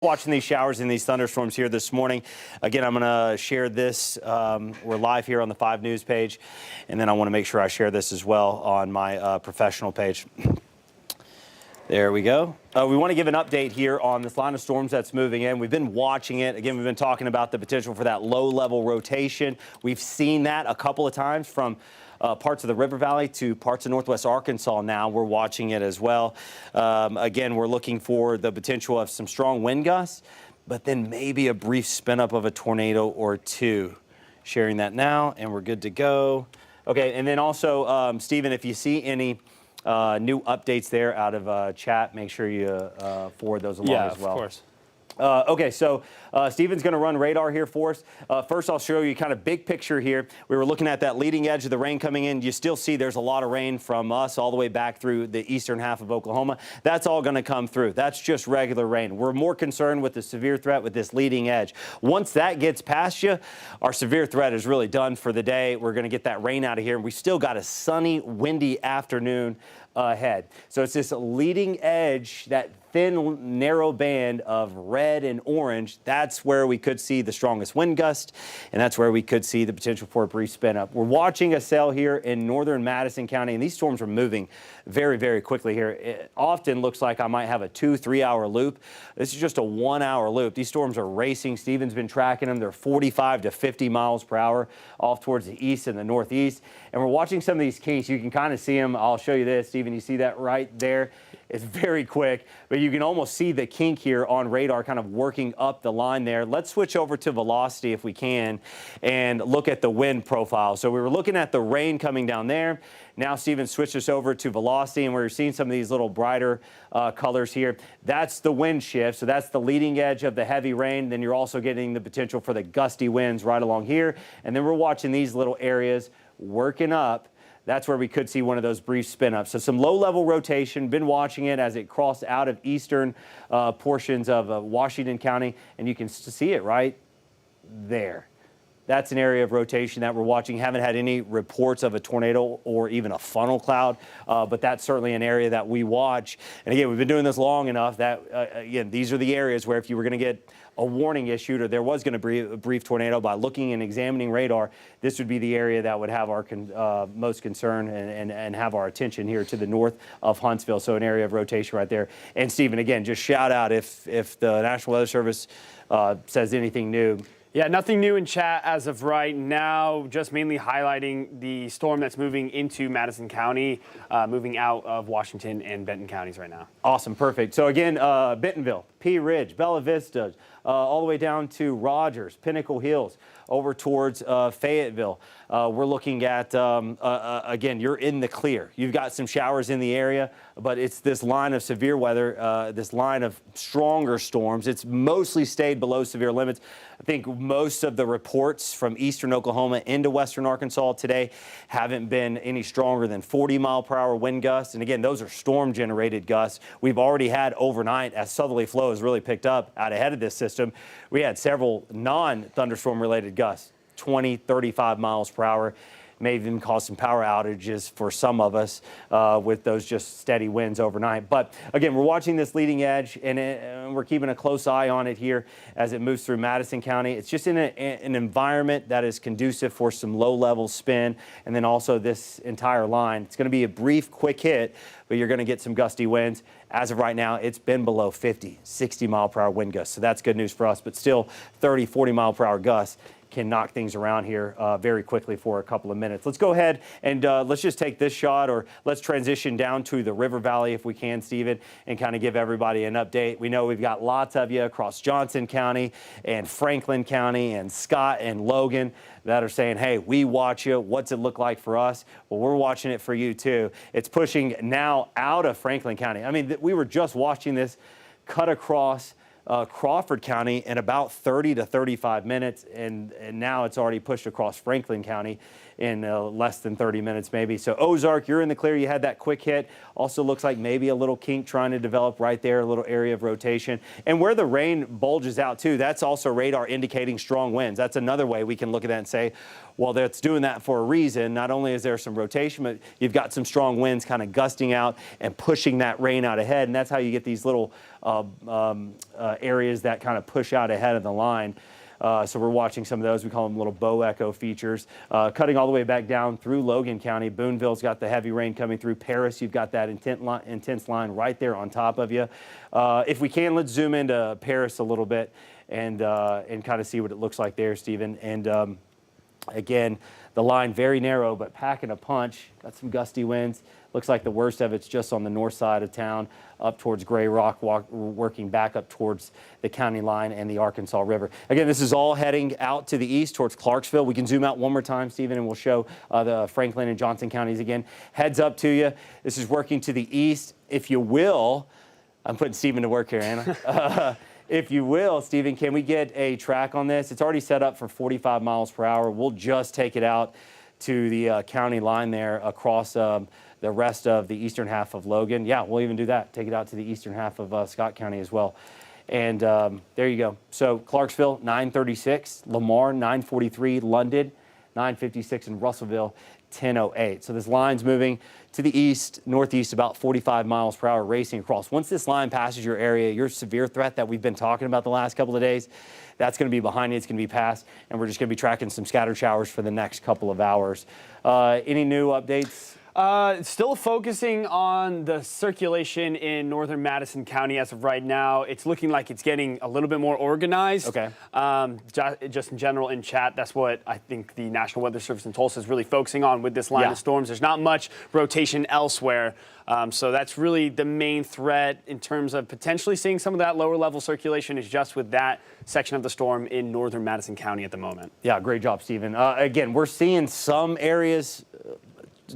Watching these showers and these thunderstorms here this morning. Again, I'm going to share this. We're live here on the 5 News page, and then I want to make sure I share this as well on my professional page. There we go. We want to give an update here on this line of storms that's moving in. We've been watching it. Again, we've been talking about the potential for that low-level rotation. We've seen that a couple of times from parts of the River Valley to parts of Northwest Arkansas. Now we're watching it as well. Again, we're looking for the potential of some strong wind gusts, but then maybe a brief spin up of a tornado or two. Sharing that now, and we're good to go. Okay, and then also, Stephen, if you see any new updates there out of chat, make sure you forward those along as well. Yeah, of course. Okay, so Stephen's going to run radar here for us. First, I'll show you kind of big picture here. We were looking at that leading edge of the rain coming in. You still see there's a lot of rain from us all the way back through the eastern half of Oklahoma. That's all going to come through. That's just regular rain. We're more concerned with the severe threat with this leading edge. Once that gets past you, our severe threat is really done for the day. We're going to get that rain out of here. We still got a sunny, windy afternoon ahead. So it's this leading edge, that thin, narrow band of red and orange. That's where we could see the strongest wind gust, and that's where we could see the potential for a brief spin up. We're watching a cell here in northern Madison County, and these storms are moving very, very quickly here. It often looks like I might have a 2-3 hour loop. This is just a 1 hour loop. These storms are racing. Stephen's been tracking them. They're 45 to 50 miles per hour off towards the east and the northeast. And we're watching some of these kinks. You can kind of see them. I'll show you this, Stephen. You see that right there? It's very quick, but you can almost see the kink here on radar kind of working up the line there. Let's switch over to velocity if we can and look at the wind profile. So we were looking at the rain coming down there. Now Stephen switched us over to velocity, and we're seeing some of these little brighter colors here. That's the wind shift, so that's the leading edge of the heavy rain. Then you're also getting the potential for the gusty winds right along here. And then we're watching these little areas working up. That's where we could see one of those brief spin-ups. So some low-level rotation, been watching it as it crossed out of eastern portions of Washington County, and you can see it right there. That's an area of rotation that we're watching. Haven't had any reports of a tornado or even a funnel cloud, but that's certainly an area that we watch. And again, we've been doing this long enough that, again, these are the areas where if you were going to get a warning issued or there was going to be a brief tornado, by looking and examining radar, this would be the area that would have our most concern and have our attention here to the north of Huntsville. So an area of rotation right there. And Stephen, again, just shout out if the National Weather Service says anything new. Yeah, nothing new in chat as of right now, just mainly highlighting the storm that's moving into Madison County, moving out of Washington and Benton counties right now. Awesome, perfect. So again, Bentonville, Pea Ridge, Bella Vista, all the way down to Rogers, Pinnacle Hills, over towards Fayetteville. We're looking at, again, you're in the clear. You've got some showers in the area, but it's this line of severe weather, this line of stronger storms. It's mostly stayed below severe limits. I think most of the reports from eastern Oklahoma into western Arkansas today haven't been any stronger than 40-mile-per-hour wind gusts. And again, those are storm-generated gusts. We've already had overnight, as southerly flow has really picked up out ahead of this system, we had several non-thunderstorm-related gusts, 20, 35 miles per hour. May even cause some power outages for some of us with those just steady winds overnight. But again, we're watching this leading edge, and we're keeping a close eye on it here as it moves through Madison County. It's just in an environment that is conducive for some low-level spin, and then also this entire line. It's going to be a brief, quick hit, but you're going to get some gusty winds. As of right now, it's been below 50, 60-mile-per-hour wind gusts, so that's good news for us, but still 30, 40-mile-per-hour gusts can knock things around here very quickly for a couple of minutes. Let's go ahead and let's just take this shot, or let's transition down to the River Valley if we can, Stephen, and kind of give everybody an update. We know we've got lots of you across Johnson County and Franklin County and Scott and Logan that are saying, hey, we watch you. What's it look like for us? Well, we're watching it for you too. It's pushing now out of Franklin County. I mean, we were just watching this cut across Crawford County in about 30 to 35 minutes, and now it's already pushed across Franklin County. in less than 30 minutes maybe. So Ozark, you're in the clear. You had that quick hit. Also looks like maybe a little kink trying to develop right there, a little area of rotation. And where the rain bulges out too, that's also radar indicating strong winds. That's another way we can look at that and say, well, that's doing that for a reason. Not only is there some rotation, but you've got some strong winds kind of gusting out and pushing that rain out ahead. And that's how you get these little areas that kind of push out ahead of the line. So we're watching some of those. We call them little bow echo features. Cutting all the way back down through Logan County. Boonville's got the heavy rain coming through. Paris, you've got that intense line right there on top of you. If we can, let's zoom into Paris a little bit and kind of see what it looks like there, Stephen. And again, the line very narrow, but packing a punch. Got some gusty winds. Looks like the worst of it's just on the north side of town, up towards Gray Rock, working back up towards the county line and the Arkansas River. Again, this is all heading out to the east towards Clarksville. We can zoom out one more time, Stephen, and we'll show the Franklin and Johnson counties again. Heads up to you. This is working to the east. If you will, I'm putting Stephen to work here, Anna. If you will, Stephen, can we get a track on this? It's already set up for 45 miles per hour. We'll just take it out to the county line there across the rest of the eastern half of Logan. Yeah, we'll even do that. Take it out to the eastern half of Scott County as well. And there you go. So Clarksville, 936. Lamar, 943. London, 956. And Russellville, 1008. So this line's moving to the east, northeast, about 45 miles per hour, racing across. Once this line passes your area, your severe threat that we've been talking about the last couple of days, that's going to be behind you. It's going to be past, and we're just going to be tracking some scattered showers for the next couple of hours. Any new updates? Still focusing on the circulation in northern Madison County as of right now. It's looking like it's getting a little bit more organized. Okay. Just in general in chat, that's what I think the National Weather Service in Tulsa is really focusing on with this line of storms. There's not much rotation elsewhere. So that's really the main threat in terms of potentially seeing some of that lower level circulation is just with that section of the storm in northern Madison County at the moment. Yeah, great job, Stephen. Again, we're seeing some areas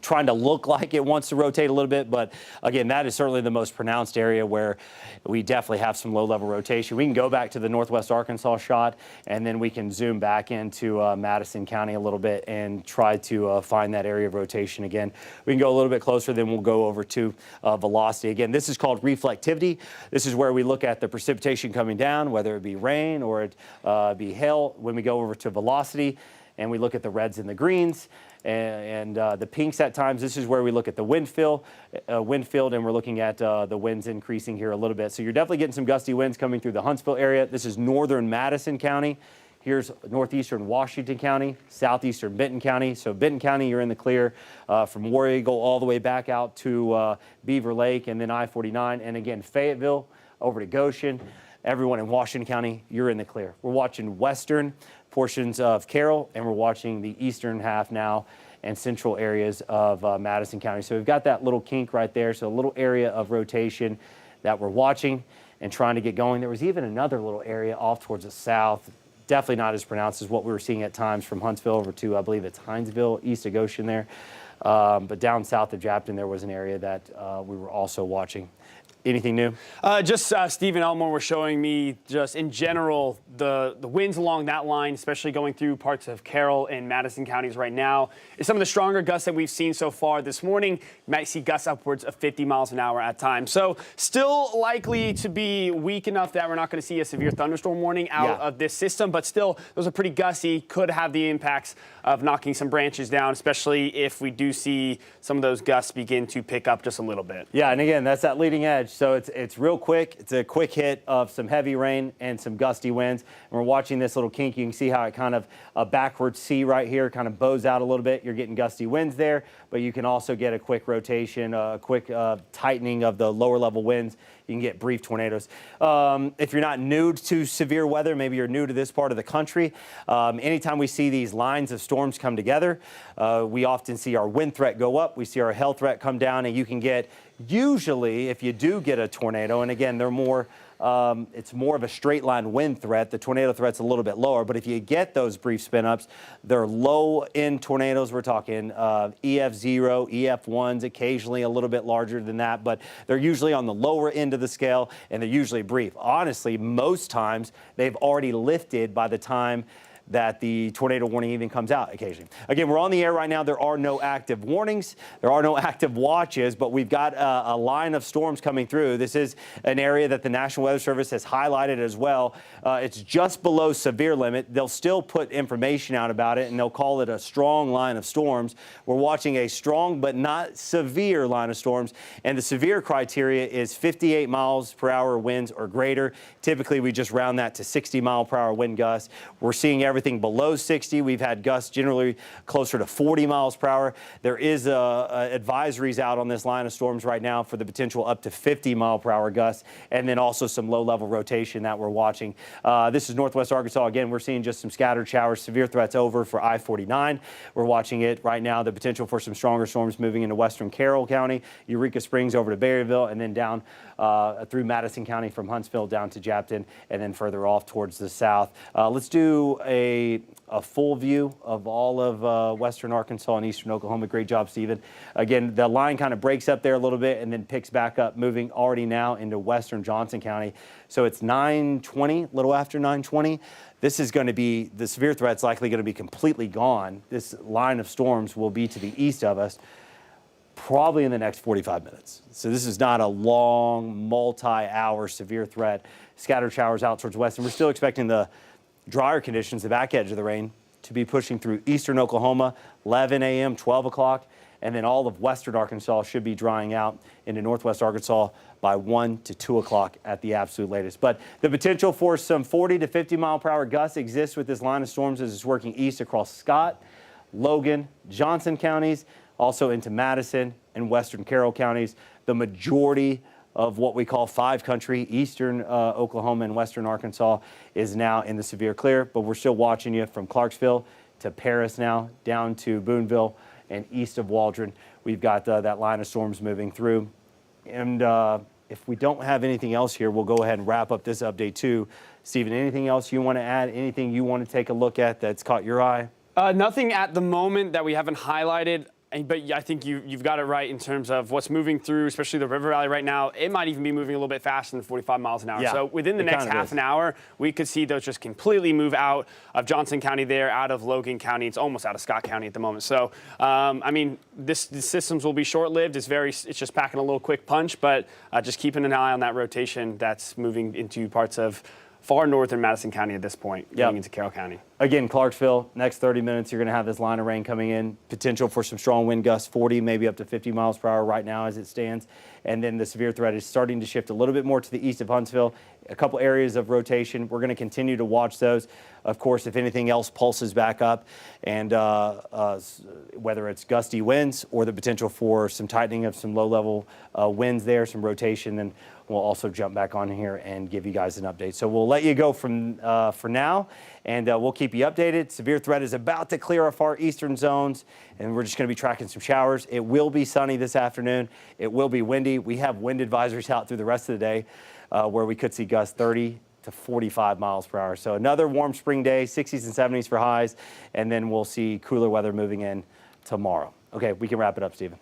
trying to look like it wants to rotate a little bit, but again, that is certainly the most pronounced area where we definitely have some low-level rotation. We can go back to the northwest Arkansas shot, and then we can zoom back into Madison County a little bit and try to find that area of rotation again. We can go a little bit closer, then we'll go over to velocity. Again, this is called reflectivity. This is where we look at the precipitation coming down, whether it be rain or it be hail. When we go over to velocity, and we look at the reds and the greens and the pinks at times. This is where we look at the wind field, and we're looking at the winds increasing here a little bit. So you're definitely getting some gusty winds coming through the Huntsville area. This is northern Madison County. Here's northeastern Washington County, southeastern Benton County. So Benton County, you're in the clear from War Eagle all the way back out to Beaver Lake and then I-49. And again, Fayetteville over to Goshen. Everyone in Washington County, you're in the clear. We're watching western portions of Carroll, and we're watching the eastern half now and central areas of Madison County. So we've got that little kink right there, so a little area of rotation that we're watching and trying to get going. There was even another little area off towards the south, definitely not as pronounced as what we were seeing at times from Huntsville over to, I believe it's Hinesville, east of Goshen there. But down south of Japton, there was an area that we were also watching. Anything new? Just Stephen Elmore was showing me just in general the winds along that line, especially going through parts of Carroll and Madison counties right now, is some of the stronger gusts that we've seen so far this morning. You might see gusts upwards of 50 miles an hour at times. So still likely to be weak enough that we're not going to see a severe thunderstorm warning out of this system, but still those are pretty gusty, could have the impacts of knocking some branches down, especially if we do see some of those gusts begin to pick up just a little bit. Yeah, and again, that's that leading edge. So it's real quick. It's a quick hit of some heavy rain and some gusty winds. And we're watching this little kink. You can see how it kind of a backward C right here kind of bows out a little bit. You're getting gusty winds there, but you can also get a quick rotation, a quick tightening of the lower level winds. You can get brief tornadoes. If you're not new to severe weather, maybe you're new to this part of the country, anytime we see these lines of storms come together, we often see our wind threat go up. We see our hail threat come down, and you can get, usually, if you do get a tornado, and again, they're more, it's more of a straight line wind threat. The tornado threat's a little bit lower, but if you get those brief spin ups, they're low end tornadoes. We're talking EF0, EF1s, occasionally a little bit larger than that, but they're usually on the lower end of the scale, and they're usually brief. Honestly, most times they've already lifted by the time that the tornado warning even comes out occasionally. Again, we're on the air right now. There are no active warnings. There are no active watches, but we've got a line of storms coming through. This is an area that the National Weather Service has highlighted as well. It's just below severe limit. They'll still put information out about it, and they'll call it a strong line of storms. We're watching a strong but not severe line of storms, and the severe criteria is 58 miles per hour winds or greater. Typically, we just round that to 60 mile per hour wind gusts. We're seeing everything below 60. We've had gusts generally closer to 40 miles per hour. There is advisories out on this line of storms right now for the potential up to 50 mile per hour gusts, and then also some low level rotation that we're watching. This is Northwest Arkansas. Again, we're seeing just some scattered showers. Severe threats over for I-49. We're watching it right now. The potential for some stronger storms moving into western Carroll County, Eureka Springs over to Berryville, and then down through Madison County from Huntsville down to Japton, and then further off towards the south. Let's do a full view of all of western Arkansas and eastern Oklahoma. Great job, Stephen. Again, the line kind of breaks up there a little bit and then picks back up, moving already now into western Johnson County. So it's 9:20, a little after 9:20. This is going to be, the severe threat's likely going to be completely gone. This line of storms will be to the east of us probably in the next 45 minutes. So this is not a long, multi-hour severe threat. Scattered showers out towards west, and we're still expecting the drier conditions, the back edge of the rain, to be pushing through eastern Oklahoma, 11 a.m., 12 o'clock, and then all of western Arkansas should be drying out into northwest Arkansas by 1 to 2 o'clock at the absolute latest. But the potential for some 40 to 50 mile per hour gusts exists with this line of storms as it's working east across Scott, Logan, Johnson counties, also into Madison and western Carroll counties. The majority of what we call five country, eastern Oklahoma and western Arkansas, is now in the severe clear, but we're still watching you from Clarksville to Paris now, down to Boonville and east of Waldron. We've got that line of storms moving through. And if we don't have anything else here, we'll go ahead and wrap up this update too. Stephen, anything else you want to add? Anything you want to take a look at that's caught your eye? Nothing at the moment that we haven't highlighted. But I think you've got it right in terms of what's moving through, especially the River Valley right now. It might even be moving a little bit faster than 45 miles an hour. Yeah, so within the next half an hour, we could see those just completely move out of Johnson County there, out of Logan County. It's almost out of Scott County at the moment. So, I mean, the systems will be short-lived. It's just packing a little quick punch, but just keeping an eye on that rotation that's moving into parts of far northern Madison County at this point, going into Carroll County. Again, Clarksville, next 30 minutes, you're going to have this line of rain coming in. Potential for some strong wind gusts, 40, maybe up to 50 miles per hour right now as it stands. And then the severe threat is starting to shift a little bit more to the east of Huntsville. A couple areas of rotation. We're going to continue to watch those. Of course, if anything else pulses back up, and whether it's gusty winds or the potential for some tightening of some low-level winds there, some rotation, then we'll also jump back on here and give you guys an update. So we'll let you go from for now, and we'll keep you updated. Severe threat is about to clear our far eastern zones, and we're just going to be tracking some showers. It will be sunny this afternoon. It will be windy. We have wind advisories out through the rest of the day where we could see gusts 30 to 45 miles per hour. So another warm spring day, 60s and 70s for highs, and then we'll see cooler weather moving in tomorrow. Okay, we can wrap it up, Stephen.